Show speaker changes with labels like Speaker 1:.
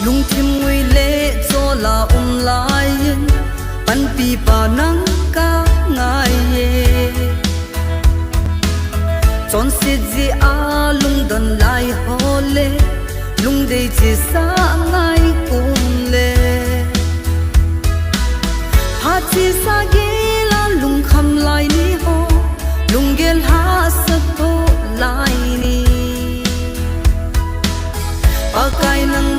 Speaker 1: lung thim ngui le cho la lai pan pi pa nang ka ngai ye chon se ji a lung don lai ho le lung de chi sa ngai kum le ha chi sa ge la lung kham lai ni ho lung gel ha sa to lai ni pa kai nang